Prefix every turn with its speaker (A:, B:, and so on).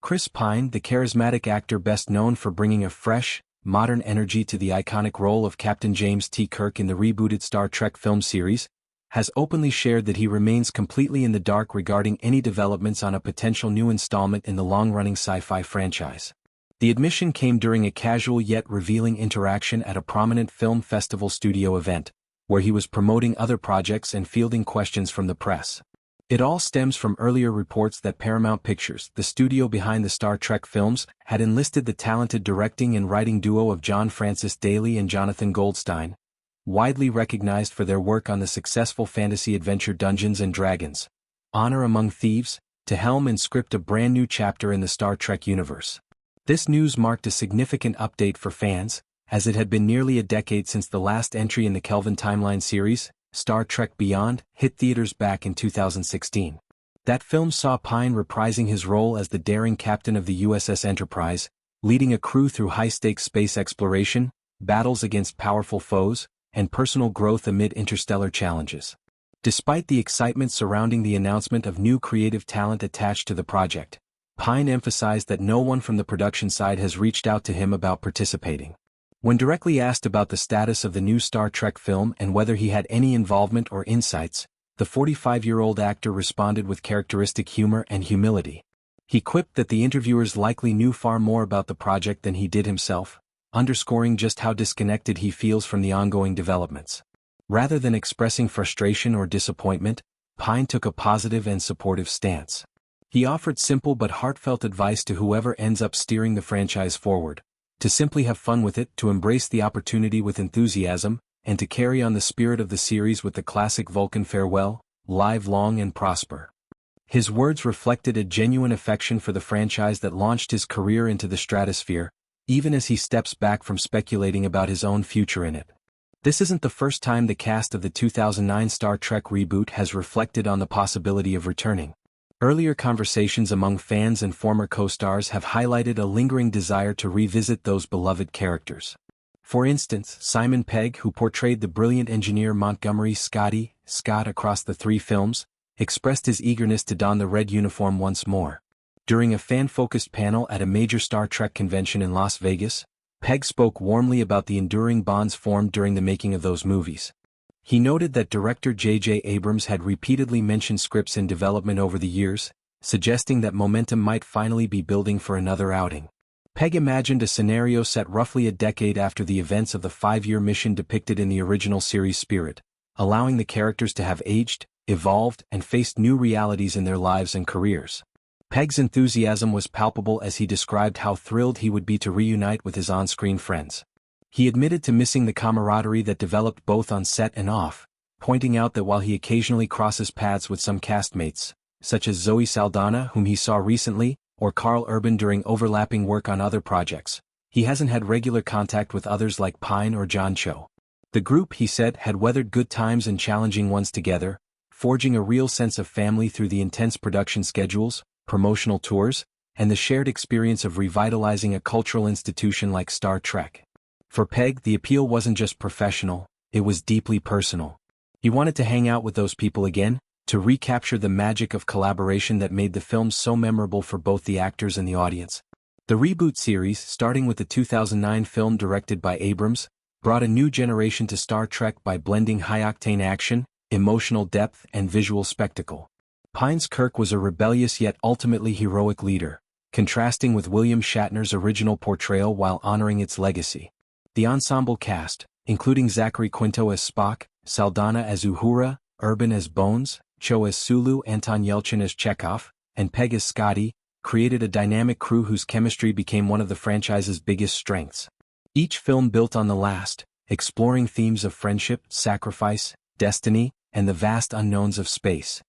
A: Chris Pine, the charismatic actor best known for bringing a fresh, modern energy to the iconic role of Captain James T. Kirk in the rebooted Star Trek film series, has openly shared that he remains completely in the dark regarding any developments on a potential new installment in the long-running sci-fi franchise. The admission came during a casual yet revealing interaction at a prominent film festival studio event, where he was promoting other projects and fielding questions from the press. It all stems from earlier reports that Paramount Pictures, the studio behind the Star Trek films, had enlisted the talented directing and writing duo of John Francis Daley and Jonathan Goldstein, widely recognized for their work on the successful fantasy adventure Dungeons & Dragons, Honor Among Thieves, to helm and script a brand new chapter in the Star Trek universe. This news marked a significant update for fans, as it had been nearly a decade since the last entry in the Kelvin Timeline series, Star Trek Beyond, hit theaters back in 2016. That film saw Pine reprising his role as the daring captain of the USS Enterprise, leading a crew through high-stakes space exploration, battles against powerful foes, and personal growth amid interstellar challenges. Despite the excitement surrounding the announcement of new creative talent attached to the project, Pine emphasized that no one from the production side has reached out to him about participating. When directly asked about the status of the new Star Trek film and whether he had any involvement or insights, the 45-year-old actor responded with characteristic humor and humility. He quipped that the interviewers likely knew far more about the project than he did himself, underscoring just how disconnected he feels from the ongoing developments. Rather than expressing frustration or disappointment, Pine took a positive and supportive stance. He offered simple but heartfelt advice to whoever ends up steering the franchise forward: to simply have fun with it, to embrace the opportunity with enthusiasm, and to carry on the spirit of the series with the classic Vulcan farewell, live long and prosper. His words reflected a genuine affection for the franchise that launched his career into the stratosphere, even as he steps back from speculating about his own future in it. This isn't the first time the cast of the 2009 Star Trek reboot has reflected on the possibility of returning. Earlier conversations among fans and former co-stars have highlighted a lingering desire to revisit those beloved characters. For instance, Simon Pegg, who portrayed the brilliant engineer Montgomery Scott across the three films, expressed his eagerness to don the red uniform once more. During a fan-focused panel at a major Star Trek convention in Las Vegas, Pegg spoke warmly about the enduring bonds formed during the making of those movies. He noted that director J.J. Abrams had repeatedly mentioned scripts in development over the years, suggesting that momentum might finally be building for another outing. Pegg imagined a scenario set roughly a decade after the events of the 5-year mission depicted in the original series Spirit, allowing the characters to have aged, evolved, and faced new realities in their lives and careers. Pegg's enthusiasm was palpable as he described how thrilled he would be to reunite with his on-screen friends. He admitted to missing the camaraderie that developed both on set and off, pointing out that while he occasionally crosses paths with some castmates, such as Zoe Saldana, whom he saw recently, or Carl Urban during overlapping work on other projects, he hasn't had regular contact with others like Pine or John Cho. The group, he said, had weathered good times and challenging ones together, forging a real sense of family through the intense production schedules, promotional tours, and the shared experience of revitalizing a cultural institution like Star Trek. For Pegg, the appeal wasn't just professional, it was deeply personal. He wanted to hang out with those people again, to recapture the magic of collaboration that made the film so memorable for both the actors and the audience. The reboot series, starting with the 2009 film directed by Abrams, brought a new generation to Star Trek by blending high-octane action, emotional depth, and visual spectacle. Pine's Kirk was a rebellious yet ultimately heroic leader, contrasting with William Shatner's original portrayal while honoring its legacy. The ensemble cast, including Zachary Quinto as Spock, Saldana as Uhura, Urban as Bones, Cho as Sulu, Anton Yelchin as Chekhov, and Pegg as Scotty, created a dynamic crew whose chemistry became one of the franchise's biggest strengths. Each film built on the last, exploring themes of friendship, sacrifice, destiny, and the vast unknowns of space.